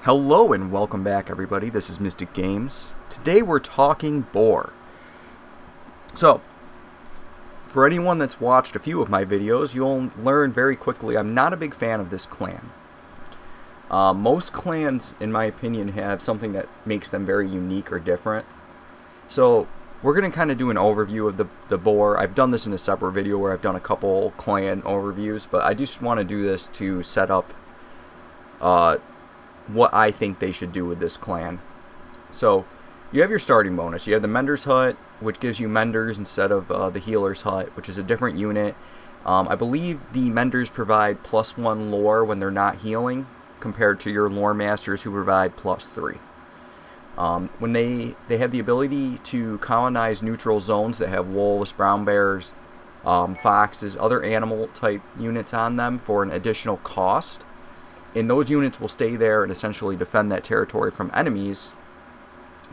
Hello and welcome back, everybody. This is Mystic Games. Today we're talking Boar. So, for anyone that's watched a few of my videos, you'll learn very quickly I'm not a big fan of this clan. Most clans, in my opinion, have something that makes them very unique or different. So, we're going to kind of do an overview of the Boar. I've done this in a separate video where I've done a couple clan overviews, but I just want to do this to set up what I think they should do with this clan. So, you have your starting bonus. You have the Mender's Hut, which gives you Menders instead of the Healer's Hut, which is a different unit. I believe the Menders provide +1 lore when they're not healing, compared to your Lore Masters who provide +3. When they have the ability to colonize neutral zones that have wolves, brown bears, foxes, other animal type units on them for an additional cost. And those units will stay there and essentially defend that territory from enemies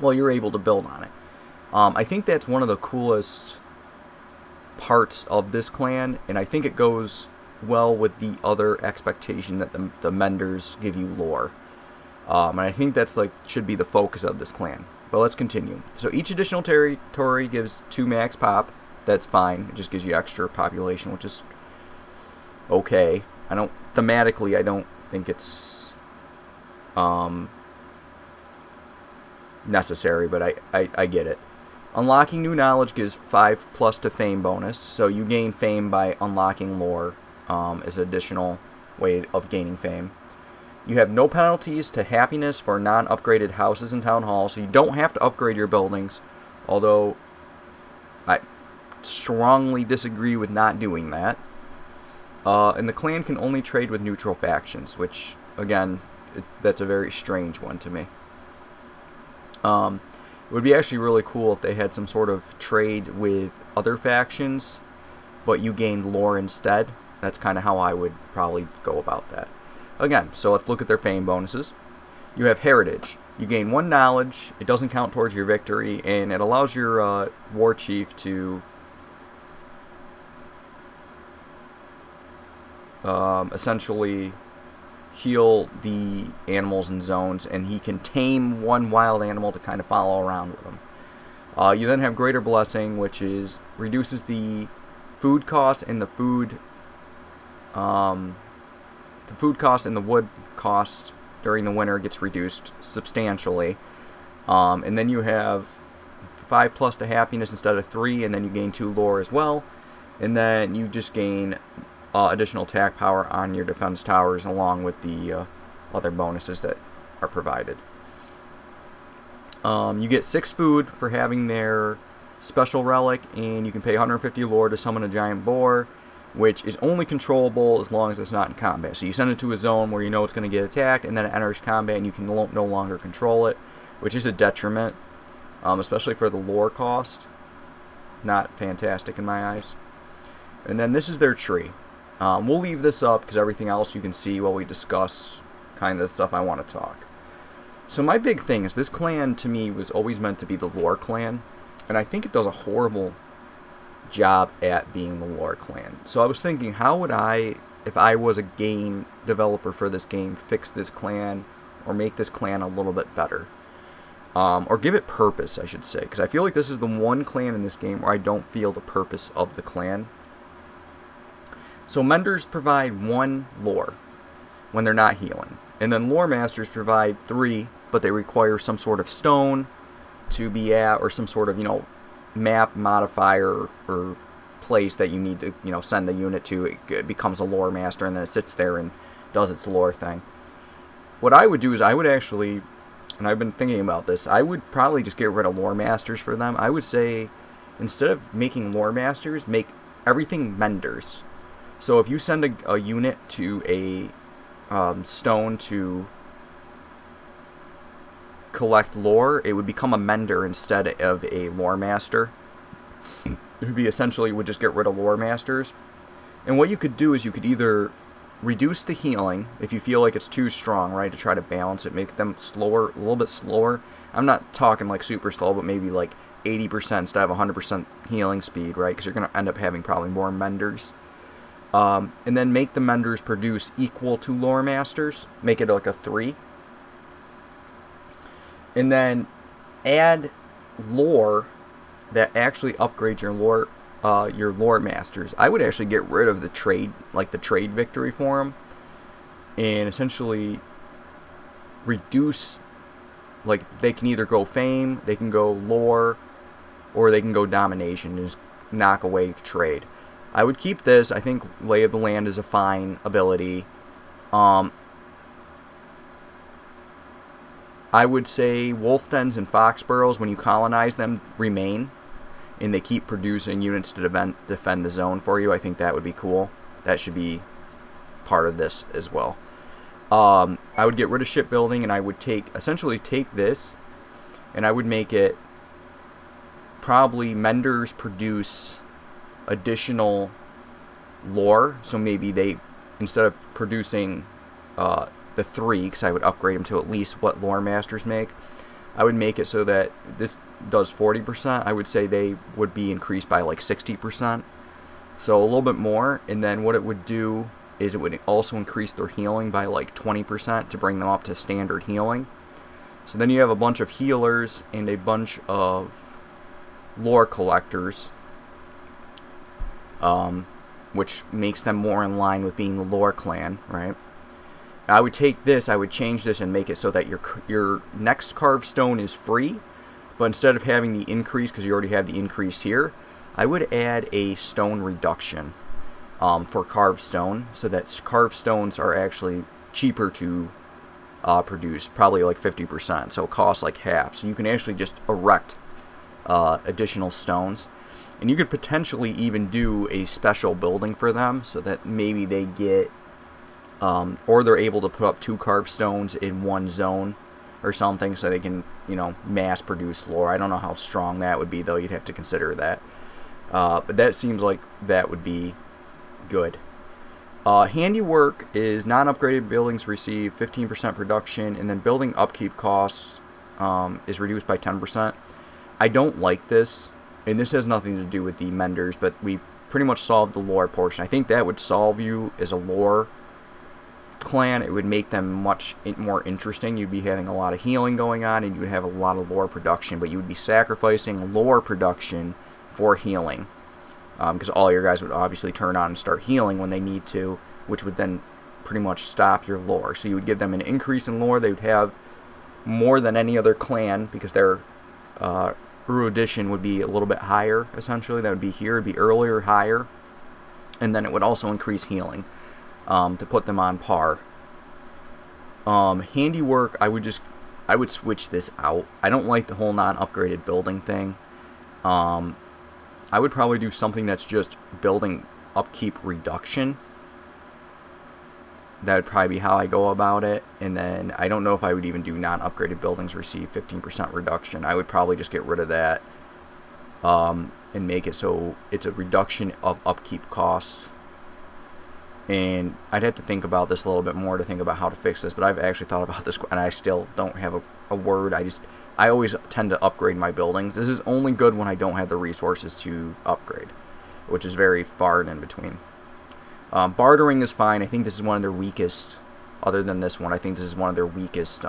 while you're able to build on it. I think that's one of the coolest parts of this clan, and I think it goes well with the other expectation that the Menders give you lore. And I think that's should be the focus of this clan. But let's continue. So each additional territory gives 2 max pop. That's fine. It just gives you extra population, which is okay. Thematically, I don't think it's necessary, but I get it. Unlocking new knowledge gives 5+ to fame bonus, so you gain fame by unlocking lore as an additional way of gaining fame. You have no penalties to happiness for non-upgraded houses and town halls, so you don't have to upgrade your buildings, although I strongly disagree with not doing that. And the clan can only trade with neutral factions, which, again, that's a very strange one to me. It would be actually really cool if they had some sort of trade with other factions, but you gained lore instead. That's kind of how I would probably go about that. Again, so let's look at their fame bonuses. You have heritage. You gain 1 knowledge, it doesn't count towards your victory, and it allows your war chief to essentially heal the animals in zones, and he can tame 1 wild animal to kind of follow around with him. You then have greater blessing, which reduces the food cost and the food cost and the wood cost during the winter gets reduced substantially. And then you have 5+ to happiness instead of 3, and then you gain 2 lore as well, and then you just gain additional attack power on your defense towers along with the other bonuses that are provided. You get 6 food for having their special relic, and you can pay 150 lore to summon a giant boar, which is only controllable as long as it's not in combat. So you send it to a zone where you know it's going to get attacked, and then it enters combat and you can no longer control it, which is a detriment, especially for the lore cost. Not fantastic in my eyes. And then this is their tree. We'll leave this up because everything else you can see while we discuss kind of the stuff I want to talk. So my big thing is this clan to me was always meant to be the lore clan, and I think it does a horrible job at being the lore clan. So I was thinking, how would I, if I was a game developer for this game, fix this clan or make this clan a little bit better? Or give it purpose, I should say, because I feel like this is the one clan in this game where I don't feel the purpose of the clan. So Menders provide 1 lore when they're not healing. And then Lore Masters provide 3, but they require some sort of stone to be at, or some sort of, map modifier or place that you need to, send the unit to. It becomes a Lore Master, and then it sits there and does its lore thing. What I would do is I would actually, and I've been thinking about this, I would probably just get rid of Lore Masters for them. I would say, instead of making Lore Masters, make everything Menders. So if you send a unit to a stone to collect lore, it would become a Mender instead of a Lore Master. It would be essentially, would just get rid of Lore Masters. And what you could do is you could either reduce the healing if you feel like it's too strong, right, to try to balance it, make them slower, a little bit slower. I'm not talking like super slow, but maybe like 80% instead of 100% healing speed, right, because you're going to end up having probably more Menders. And then make the Menders produce equal to Lore Masters. Make it like a 3. And then add lore that actually upgrades your lore masters. I would actually get rid of the trade, like the trade victory for them, and essentially reduce, like, they can either go fame, they can go lore, or they can go domination and just knock away trade. I would keep this. I think Lay of the Land is a fine ability. I would say wolf dens and fox burrows, when you colonize them, remain, and they keep producing units to defend the zone for you. I think that would be cool. That should be part of this as well. I would get rid of shipbuilding, and I would essentially take this, and I would make it probably menders produce additional lore. So maybe they, instead of producing the 3, because I would upgrade them to at least what lore masters make, I would make it so that this does 40%. I would say they would be increased by like 60%. So a little bit more. And then what it would do is it would also increase their healing by like 20% to bring them up to standard healing. So then you have a bunch of healers and a bunch of lore collectors, which makes them more in line with being the lore clan, right? I would take this, I would change this and make it so that your next carved stone is free, but instead of having the increase, because you already have the increase here, I would add a stone reduction for carved stone, so that carved stones are actually cheaper to produce, probably like 50%, so it costs like half. So you can actually just erect additional stones, and you could potentially even do a special building for them, so that maybe they get or they're able to put up 2 carved stones in one zone or something, so they can, you know, mass produce lore. I don't know how strong that would be, though. You'd have to consider that. But that seems like that would be good. Handiwork is non-upgraded buildings receive 15% production, and then building upkeep costs is reduced by 10%. I don't like this, and this has nothing to do with the menders, but we pretty much solved the lore portion. I think that would solve you as a lore clan. It would make them much more interesting. You'd be having a lot of healing going on, and you would have a lot of lore production, but you would be sacrificing lore production for healing, because all your guys would obviously turn on and start healing when they need to, which would then pretty much stop your lore. So you would give them an increase in lore. They would have more than any other clan, because their erudition would be a little bit higher, essentially. That would be here, it would be earlier, higher, and then it would also increase healing to put them on par. Handiwork, I would switch this out. I don't like the whole non-upgraded building thing. I would probably do something that's just building upkeep reduction. That would probably be how I go about it. And then I don't know if I would even do non-upgraded buildings receive 15% reduction. I would probably just get rid of that and make it so it's a reduction of upkeep costs. And I'd have to think about this a little bit more to think about how to fix this, but I've actually thought about this, and I still don't have a word. I always tend to upgrade my buildings. This is only good when I don't have the resources to upgrade, which is very far and in between. Bartering is fine. I think this is one of their weakest, other than this one, I think this is one of their weakest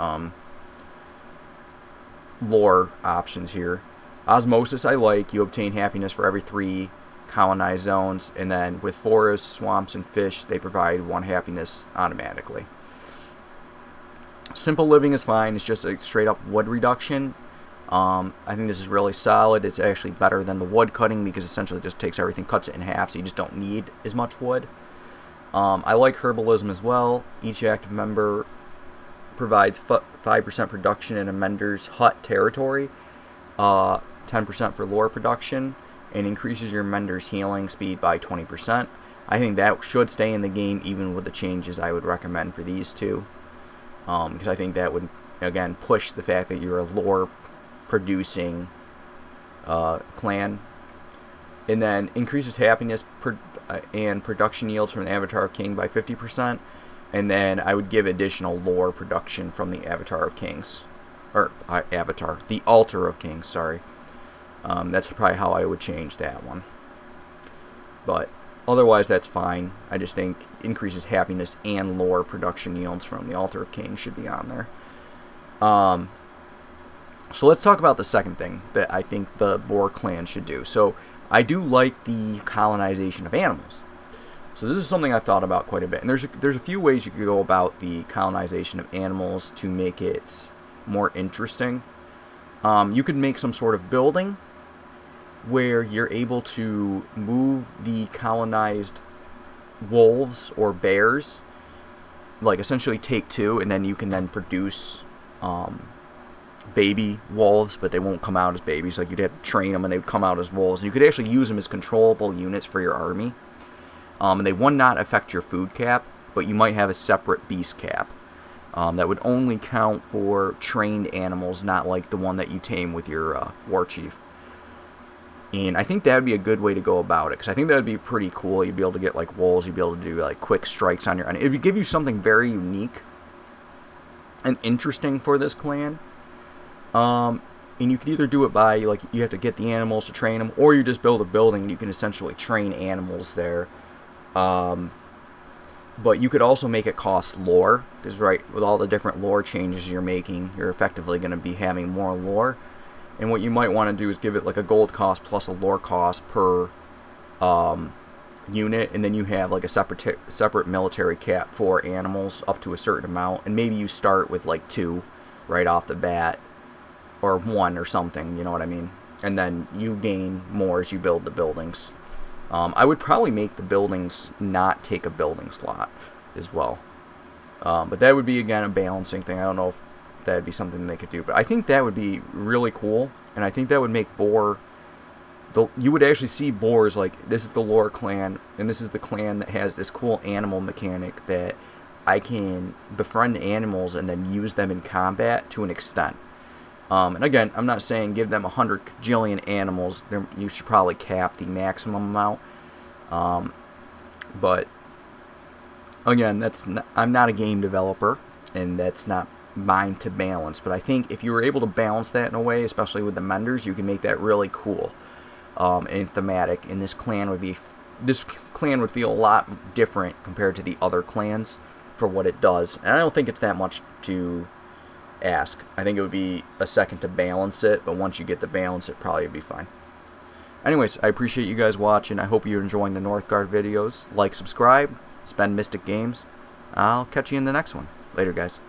lore options here. Osmosis I like. You obtain happiness for every 3 colonized zones, and then with forests, swamps, and fish, they provide 1 happiness automatically. Simple living is fine. It's just a straight up wood reduction. I think this is really solid. It's actually better than the wood cutting, because essentially it just takes everything, cuts it in half, so you just don't need as much wood. I like herbalism as well. Each active member provides 5% production in a mender's hut territory, 10% for lore production, and increases your mender's healing speed by 20%. I think that should stay in the game even with the changes I would recommend for these two, because I think that would, again, push the fact that you're a lore producing clan. And then increases happiness and production yields from the Avatar of King by 50%. And then I would give additional lore production from the Avatar of Kings. Or, the Altar of Kings, sorry. That's probably how I would change that one. But otherwise, that's fine. I just think increases happiness and lore production yields from the Altar of Kings should be on there. So let's talk about the second thing that I think the Boar clan should do. So I do like the colonization of animals. So this is something I've thought about quite a bit. And there's a few ways you could go about the colonization of animals to make it more interesting. You could make some sort of building where you're able to move the colonized wolves or bears, like essentially take two, and then you can then produce baby wolves, but they won't come out as babies. Like, you'd have to train them and they would come out as wolves, and you could actually use them as controllable units for your army. And they would not affect your food cap, but you might have a separate beast cap that would only count for trained animals, not like the one that you tame with your war chief. And I think that would be a good way to go about it, because I think that would be pretty cool. You'd be able to get like wolves, you'd be able to do like quick strikes on your enemy. It would give you something very unique and interesting for this clan. And you could either do it by, like, you have to get the animals to train them, or you just build a building and you can essentially train animals there. But you could also make it cost lore, because right, with all the different lore changes you're making, you're effectively going to be having more lore. And what you might want to do is give it like a gold cost plus a lore cost per unit, and then you have like a separate military cap for animals up to a certain amount, and maybe you start with like 2 right off the bat, or 1 or something, you know what I mean? And then you gain more as you build the buildings. I would probably make the buildings not take a building slot as well. But that would be, again, a balancing thing. I don't know if that would be something they could do, but I think that would be really cool, and I think that would make Boar... You would actually see Boars like, this is the lore clan, and this is the clan that has this cool animal mechanic that I can befriend animals and then use them in combat to an extent. And again, I'm not saying give them 100 gajillion animals. You should probably cap the maximum amount. But again, I'm not a game developer, and that's not mine to balance. But I think if you were able to balance that in a way, especially with the menders, you can make that really cool and thematic. And this clan would feel a lot different compared to the other clans for what it does. And I don't think it's that much to ask. I think it would be a second to balance it, but once you get the balance, it probably would be fine. Anyways, I appreciate you guys watching. I hope you're enjoying the Northgard videos. Like, subscribe, spend Mystic Games. I'll catch you in the next one. Later, guys.